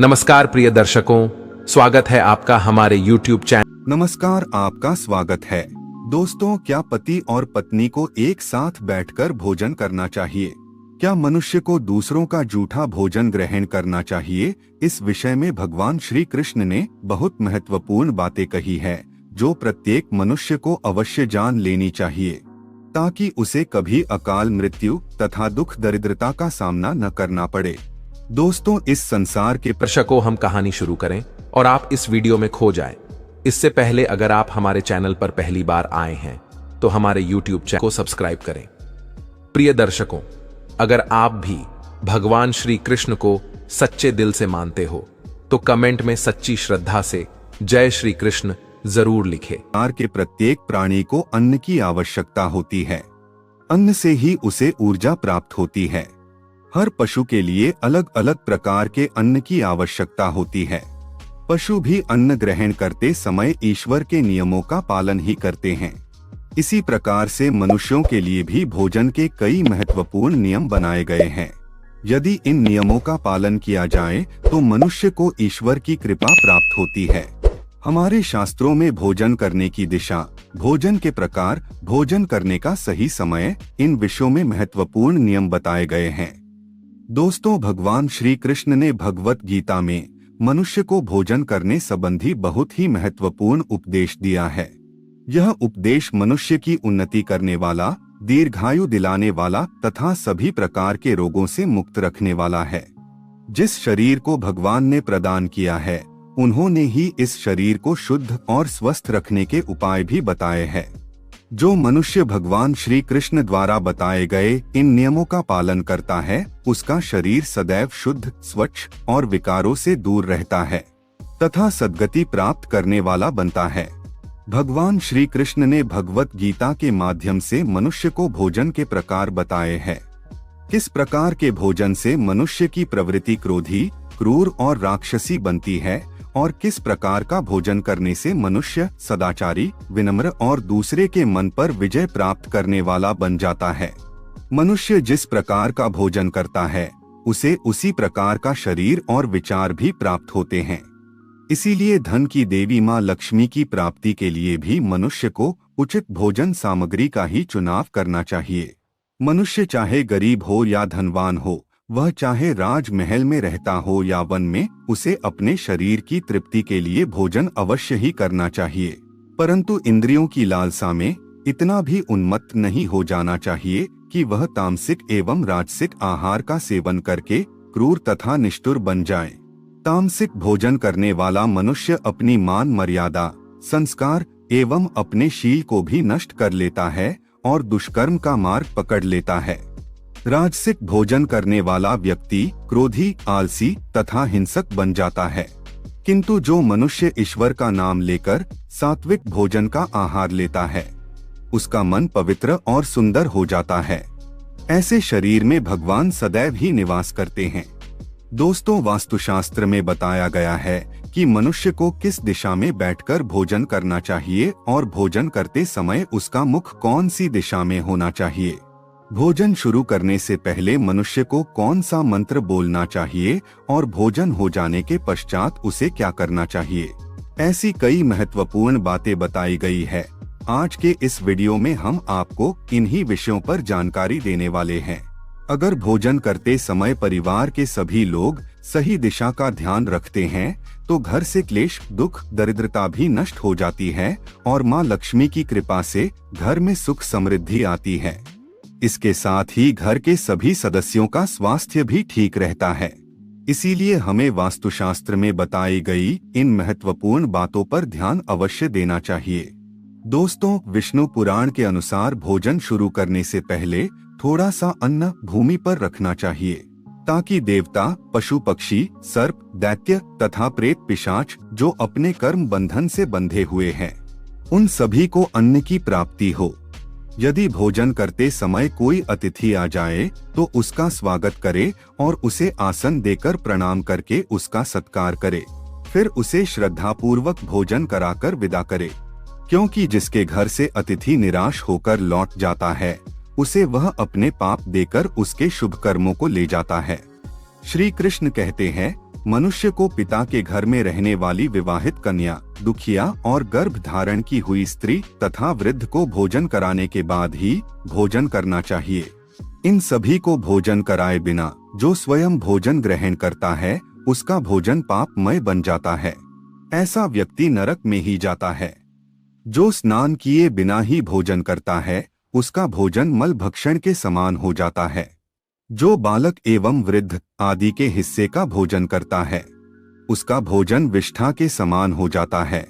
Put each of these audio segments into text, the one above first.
नमस्कार प्रिय दर्शकों, स्वागत है आपका हमारे YouTube चैनल। नमस्कार, आपका स्वागत है। दोस्तों, क्या पति और पत्नी को एक साथ बैठकर भोजन करना चाहिए? क्या मनुष्य को दूसरों का जूठा भोजन ग्रहण करना चाहिए? इस विषय में भगवान श्री कृष्ण ने बहुत महत्वपूर्ण बातें कही है, जो प्रत्येक मनुष्य को अवश्य जान लेनी चाहिए, ताकि उसे कभी अकाल मृत्यु तथा दुख दरिद्रता का सामना न करना पड़े। दोस्तों, इस संसार के दर्शकों, हम कहानी शुरू करें और आप इस वीडियो में खो जाएं। इससे पहले अगर आप हमारे चैनल पर पहली बार आए हैं तो हमारे YouTube चैनल को सब्सक्राइब करें। प्रिय दर्शकों, अगर आप भी भगवान श्री कृष्ण को सच्चे दिल से मानते हो तो कमेंट में सच्ची श्रद्धा से जय श्री कृष्ण जरूर लिखें। संसार के प्रत्येक प्राणी को अन्न की आवश्यकता होती है। अन्न से ही उसे ऊर्जा प्राप्त होती है। हर पशु के लिए अलग अलग प्रकार के अन्न की आवश्यकता होती है। पशु भी अन्न ग्रहण करते समय ईश्वर के नियमों का पालन ही करते हैं। इसी प्रकार से मनुष्यों के लिए भी भोजन के कई महत्वपूर्ण नियम बनाए गए हैं। यदि इन नियमों का पालन किया जाए तो मनुष्य को ईश्वर की कृपा प्राप्त होती है। हमारे शास्त्रों में भोजन करने की दिशा, भोजन के प्रकार, भोजन करने का सही समय, इन विषयों में महत्वपूर्ण नियम बताए गए हैं। दोस्तों, भगवान श्री कृष्ण ने भगवत गीता में मनुष्य को भोजन करने संबंधी बहुत ही महत्वपूर्ण उपदेश दिया है। यह उपदेश मनुष्य की उन्नति करने वाला, दीर्घायु दिलाने वाला तथा सभी प्रकार के रोगों से मुक्त रखने वाला है। जिस शरीर को भगवान ने प्रदान किया है, उन्होंने ही इस शरीर को शुद्ध और स्वस्थ रखने के उपाय भी बताए हैं। जो मनुष्य भगवान श्री कृष्ण द्वारा बताए गए इन नियमों का पालन करता है, उसका शरीर सदैव शुद्ध, स्वच्छ और विकारों से दूर रहता है तथा सद्गति प्राप्त करने वाला बनता है। भगवान श्री कृष्ण ने भगवत गीता के माध्यम से मनुष्य को भोजन के प्रकार बताए हैं। किस प्रकार के भोजन से मनुष्य की प्रवृत्ति क्रोधी, क्रूर और राक्षसी बनती है और किस प्रकार का भोजन करने से मनुष्य सदाचारी, विनम्र और दूसरे के मन पर विजय प्राप्त करने वाला बन जाता है। मनुष्य जिस प्रकार का भोजन करता है, उसे उसी प्रकार का शरीर और विचार भी प्राप्त होते हैं। इसीलिए धन की देवी माँ लक्ष्मी की प्राप्ति के लिए भी मनुष्य को उचित भोजन सामग्री का ही चुनाव करना चाहिए। मनुष्य चाहे गरीब हो या धनवान हो, वह चाहे राजमहल में रहता हो या वन में, उसे अपने शरीर की तृप्ति के लिए भोजन अवश्य ही करना चाहिए। परंतु इंद्रियों की लालसा में इतना भी उन्मत्त नहीं हो जाना चाहिए कि वह तामसिक एवं राजसिक आहार का सेवन करके क्रूर तथा निष्ठुर बन जाए। तामसिक भोजन करने वाला मनुष्य अपनी मान मर्यादा, संस्कार एवं अपने शील को भी नष्ट कर लेता है और दुष्कर्म का मार्ग पकड़ लेता है। राजसिक भोजन करने वाला व्यक्ति क्रोधी, आलसी तथा हिंसक बन जाता है। किंतु जो मनुष्य ईश्वर का नाम लेकर सात्विक भोजन का आहार लेता है, उसका मन पवित्र और सुंदर हो जाता है। ऐसे शरीर में भगवान सदैव ही निवास करते हैं। दोस्तों, वास्तुशास्त्र में बताया गया है कि मनुष्य को किस दिशा में बैठकर भोजन करना चाहिए और भोजन करते समय उसका मुख कौन सी दिशा में होना चाहिए। भोजन शुरू करने से पहले मनुष्य को कौन सा मंत्र बोलना चाहिए और भोजन हो जाने के पश्चात उसे क्या करना चाहिए, ऐसी कई महत्वपूर्ण बातें बताई गई है। आज के इस वीडियो में हम आपको इन्हीं विषयों पर जानकारी देने वाले हैं। अगर भोजन करते समय परिवार के सभी लोग सही दिशा का ध्यान रखते हैं तो घर से क्लेश, दुख, दरिद्रता भी नष्ट हो जाती है और माँ लक्ष्मी की कृपा से घर में सुख समृद्धि आती है। इसके साथ ही घर के सभी सदस्यों का स्वास्थ्य भी ठीक रहता है। इसीलिए हमें वास्तुशास्त्र में बताई गई इन महत्वपूर्ण बातों पर ध्यान अवश्य देना चाहिए। दोस्तों, विष्णु पुराण के अनुसार भोजन शुरू करने से पहले थोड़ा सा अन्न भूमि पर रखना चाहिए, ताकि देवता, पशु पक्षी, सर्प, दैत्य तथा प्रेत पिशाच जो अपने कर्म बंधन से बंधे हुए हैं, उन सभी को अन्न की प्राप्ति हो। यदि भोजन करते समय कोई अतिथि आ जाए तो उसका स्वागत करे और उसे आसन देकर प्रणाम करके उसका सत्कार करे। फिर उसे श्रद्धापूर्वक भोजन कराकर विदा करे, क्योंकि जिसके घर से अतिथि निराश होकर लौट जाता है, उसे वह अपने पाप देकर उसके शुभ कर्मों को ले जाता है। श्री कृष्ण कहते हैं, मनुष्य को पिता के घर में रहने वाली विवाहित कन्या, दुखिया और गर्भ धारण की हुई स्त्री तथा वृद्ध को भोजन कराने के बाद ही भोजन करना चाहिए। इन सभी को भोजन कराए बिना जो स्वयं भोजन ग्रहण करता है उसका भोजन पापमय बन जाता है। ऐसा व्यक्ति नरक में ही जाता है। जो स्नान किए बिना ही भोजन करता है उसका भोजन मल भक्षण के समान हो जाता है। जो बालक एवं वृद्ध आदि के हिस्से का भोजन करता है उसका भोजन विष्ठा के समान हो जाता है।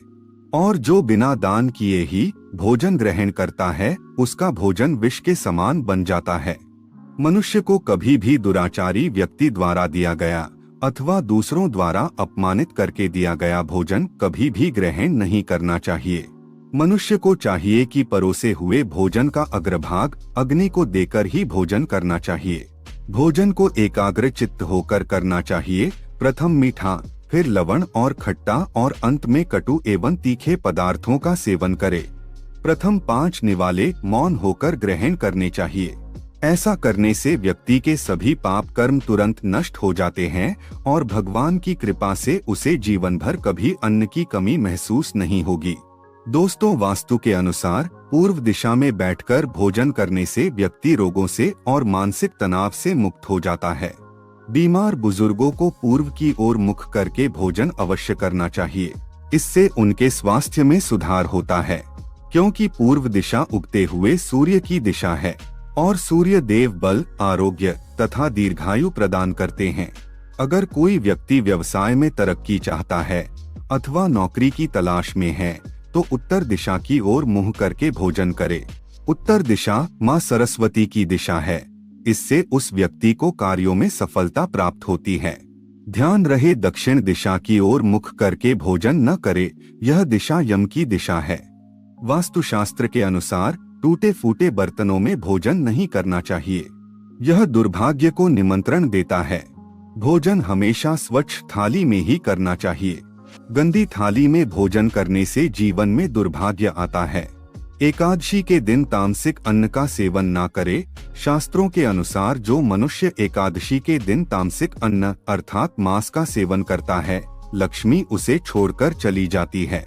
और जो बिना दान किए ही भोजन ग्रहण करता है उसका भोजन विष के समान बन जाता है। मनुष्य को कभी भी दुराचारी व्यक्ति द्वारा दिया गया अथवा दूसरों द्वारा अपमानित करके दिया गया भोजन कभी भी ग्रहण नहीं करना चाहिए। मनुष्य को चाहिए कि परोसे हुए भोजन का अग्रभाग अग्नि को देकर ही भोजन करना चाहिए। भोजन को एकाग्र चित्त होकर करना चाहिए। प्रथम मीठा, फिर लवण और खट्टा और अंत में कटु एवं तीखे पदार्थों का सेवन करे। प्रथम 5 निवाले मौन होकर ग्रहण करने चाहिए। ऐसा करने से व्यक्ति के सभी पाप कर्म तुरंत नष्ट हो जाते हैं और भगवान की कृपा से उसे जीवन भर कभी अन्न की कमी महसूस नहीं होगी। दोस्तों, वास्तु के अनुसार पूर्व दिशा में बैठकर भोजन करने से व्यक्ति रोगों से और मानसिक तनाव से मुक्त हो जाता है। बीमार बुजुर्गों को पूर्व की ओर मुख करके भोजन अवश्य करना चाहिए। इससे उनके स्वास्थ्य में सुधार होता है, क्योंकि पूर्व दिशा उगते हुए सूर्य की दिशा है और सूर्य देव बल, आरोग्य तथा दीर्घायु प्रदान करते हैं। अगर कोई व्यक्ति व्यवसाय में तरक्की चाहता है अथवा नौकरी की तलाश में है तो उत्तर दिशा की ओर मुंह करके भोजन करे। उत्तर दिशा मां सरस्वती की दिशा है। इससे उस व्यक्ति को कार्यों में सफलता प्राप्त होती है। ध्यान रहे, दक्षिण दिशा की ओर मुख करके भोजन न करे, यह दिशा यम की दिशा है। वास्तुशास्त्र के अनुसार टूटे फूटे बर्तनों में भोजन नहीं करना चाहिए, यह दुर्भाग्य को निमंत्रण देता है। भोजन हमेशा स्वच्छ थाली में ही करना चाहिए। गंदी थाली में भोजन करने से जीवन में दुर्भाग्य आता है। एकादशी के दिन तामसिक अन्न का सेवन ना करे। शास्त्रों के अनुसार जो मनुष्य एकादशी के दिन तामसिक अन्न अर्थात मांस का सेवन करता है, लक्ष्मी उसे छोड़कर चली जाती है।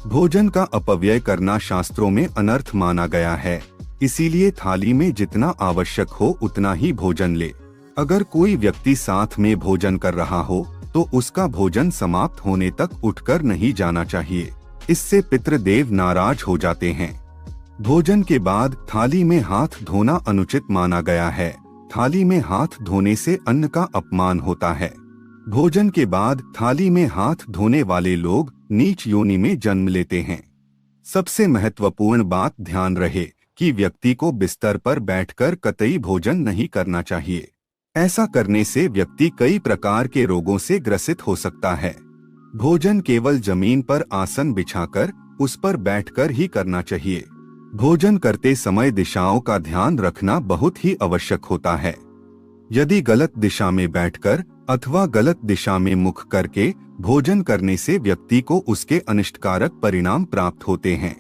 भोजन का अपव्यय करना शास्त्रों में अनर्थ माना गया है, इसीलिए थाली में जितना आवश्यक हो उतना ही भोजन ले। अगर कोई व्यक्ति साथ में भोजन कर रहा हो तो उसका भोजन समाप्त होने तक उठकर नहीं जाना चाहिए, इससे पितृदेव नाराज हो जाते हैं। भोजन के बाद थाली में हाथ धोना अनुचित माना गया है। थाली में हाथ धोने से अन्न का अपमान होता है। भोजन के बाद थाली में हाथ धोने वाले लोग नीच योनि में जन्म लेते हैं। सबसे महत्वपूर्ण बात ध्यान रहे कि व्यक्ति को बिस्तर पर बैठकर कतई भोजन नहीं करना चाहिए। ऐसा करने से व्यक्ति कई प्रकार के रोगों से ग्रसित हो सकता है। भोजन केवल जमीन पर आसन बिछाकर उस पर बैठकर ही करना चाहिए। भोजन करते समय दिशाओं का ध्यान रखना बहुत ही आवश्यक होता है। यदि गलत दिशा में बैठकर अथवा गलत दिशा में मुख करके भोजन करने से व्यक्ति को उसके अनिष्टकारक परिणाम प्राप्त होते हैं।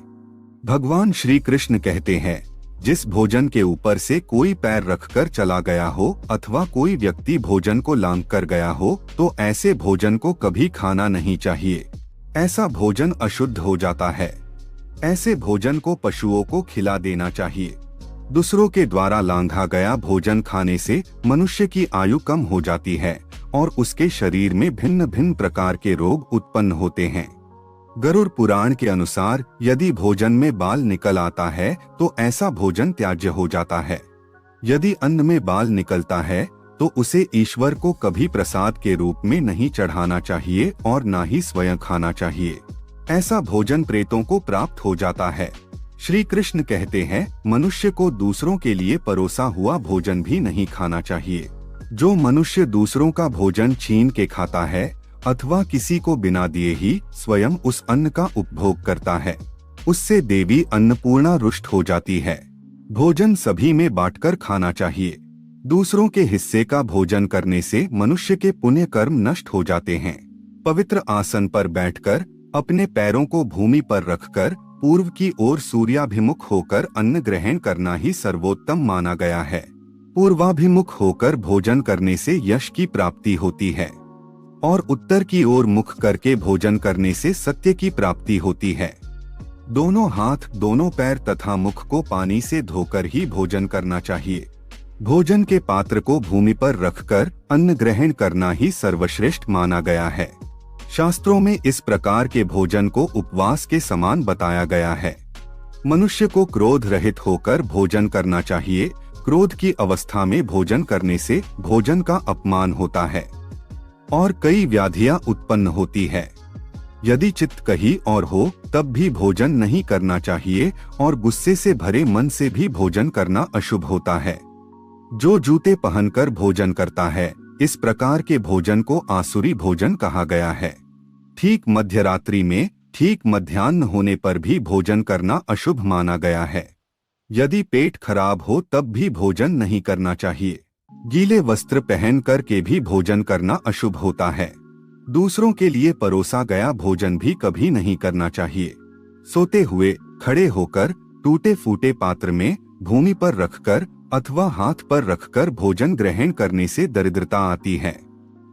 भगवान श्री कृष्ण कहते हैं, जिस भोजन के ऊपर से कोई पैर रखकर चला गया हो अथवा कोई व्यक्ति भोजन को लांघ कर गया हो तो ऐसे भोजन को कभी खाना नहीं चाहिए। ऐसा भोजन अशुद्ध हो जाता है। ऐसे भोजन को पशुओं को खिला देना चाहिए। दूसरों के द्वारा लांघा गया भोजन खाने से मनुष्य की आयु कम हो जाती है और उसके शरीर में भिन्न भिन्न प्रकार के रोग उत्पन्न होते हैं। गरुड़ पुराण के अनुसार यदि भोजन में बाल निकल आता है तो ऐसा भोजन त्याज्य हो जाता है। यदि अन्न में बाल निकलता है तो उसे ईश्वर को कभी प्रसाद के रूप में नहीं चढ़ाना चाहिए और ना ही स्वयं खाना चाहिए। ऐसा भोजन प्रेतों को प्राप्त हो जाता है। श्री कृष्ण कहते हैं, मनुष्य को दूसरों के लिए परोसा हुआ भोजन भी नहीं खाना चाहिए। जो मनुष्य दूसरों का भोजन छीन के खाता है अथवा किसी को बिना दिए ही स्वयं उस अन्न का उपभोग करता है, उससे देवी अन्नपूर्णा रुष्ट हो जाती है। भोजन सभी में बांटकर खाना चाहिए। दूसरों के हिस्से का भोजन करने से मनुष्य के पुण्य कर्म नष्ट हो जाते हैं। पवित्र आसन पर बैठकर अपने पैरों को भूमि पर रखकर पूर्व की ओर सूर्याभिमुख होकर अन्न ग्रहण करना ही सर्वोत्तम माना गया है। पूर्वाभिमुख होकर भोजन करने से यश की प्राप्ति होती है। और उत्तर की ओर मुख करके भोजन करने से सत्य की प्राप्ति होती है। दोनों हाथ, दोनों पैर तथा मुख को पानी से धोकर ही भोजन करना चाहिए। भोजन के पात्र को भूमि पर रखकर अन्न ग्रहण करना ही सर्वश्रेष्ठ माना गया है। शास्त्रों में इस प्रकार के भोजन को उपवास के समान बताया गया है। मनुष्य को क्रोध रहित होकर भोजन करना चाहिए। क्रोध की अवस्था में भोजन करने से भोजन का अपमान होता है और कई व्याधियां उत्पन्न होती है। यदि चित्त कहीं और हो तब भी भोजन नहीं करना चाहिए और गुस्से से भरे मन से भी भोजन करना अशुभ होता है। जो जूते पहनकर भोजन करता है, इस प्रकार के भोजन को आसुरी भोजन कहा गया है। ठीक मध्यरात्रि में, ठीक मध्याह्न होने पर भी भोजन करना अशुभ माना गया है। यदि पेट खराब हो तब भी भोजन नहीं करना चाहिए। गीले वस्त्र पहन कर के भी भोजन करना अशुभ होता है। दूसरों के लिए परोसा गया भोजन भी कभी नहीं करना चाहिए। सोते हुए, खड़े होकर, टूटे फूटे पात्र में, भूमि पर रखकर अथवा हाथ पर रखकर भोजन ग्रहण करने से दरिद्रता आती है।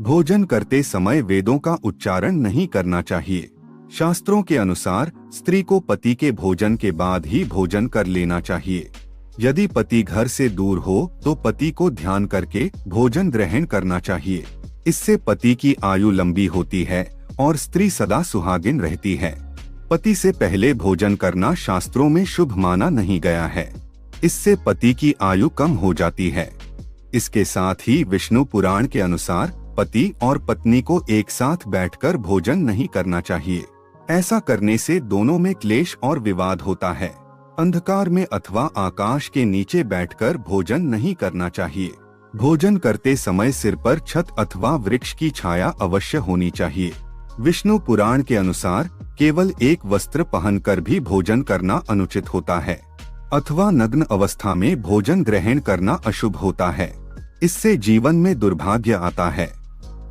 भोजन करते समय वेदों का उच्चारण नहीं करना चाहिए। शास्त्रों के अनुसार स्त्री को पति के भोजन के बाद ही भोजन कर लेना चाहिए। यदि पति घर से दूर हो तो पति को ध्यान करके भोजन ग्रहण करना चाहिए। इससे पति की आयु लंबी होती है और स्त्री सदा सुहागिन रहती है। पति से पहले भोजन करना शास्त्रों में शुभ माना नहीं गया है। इससे पति की आयु कम हो जाती है। इसके साथ ही विष्णु पुराण के अनुसार पति और पत्नी को एक साथ बैठकर भोजन नहीं करना चाहिए। ऐसा करने से दोनों में क्लेश और विवाद होता है। अंधकार में अथवा आकाश के नीचे बैठकर भोजन नहीं करना चाहिए। भोजन करते समय सिर पर छत अथवा वृक्ष की छाया अवश्य होनी चाहिए। विष्णु पुराण के अनुसार केवल एक वस्त्र पहनकर भी भोजन करना अनुचित होता है अथवा नग्न अवस्था में भोजन ग्रहण करना अशुभ होता है। इससे जीवन में दुर्भाग्य आता है।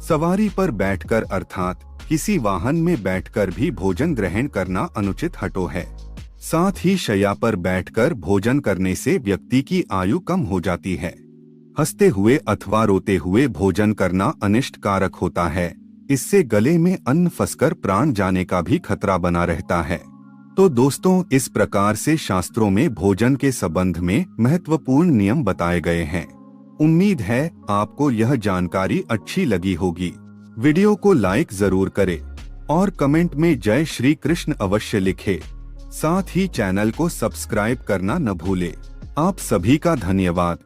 सवारी पर बैठकर अर्थात किसी वाहन में बैठकर भी भोजन ग्रहण करना अनुचित हटो है। साथ ही शैया पर बैठकर भोजन करने से व्यक्ति की आयु कम हो जाती है। हंसते हुए अथवा रोते हुए भोजन करना अनिष्ट कारक होता है। इससे गले में अन्न फंसकर प्राण जाने का भी खतरा बना रहता है। तो दोस्तों, इस प्रकार से शास्त्रों में भोजन के संबंध में महत्वपूर्ण नियम बताए गए हैं। उम्मीद है आपको यह जानकारी अच्छी लगी होगी। वीडियो को लाइक जरूर करें और कमेंट में जय श्री कृष्ण अवश्य लिखें। साथ ही चैनल को सब्सक्राइब करना न भूलें। आप सभी का धन्यवाद।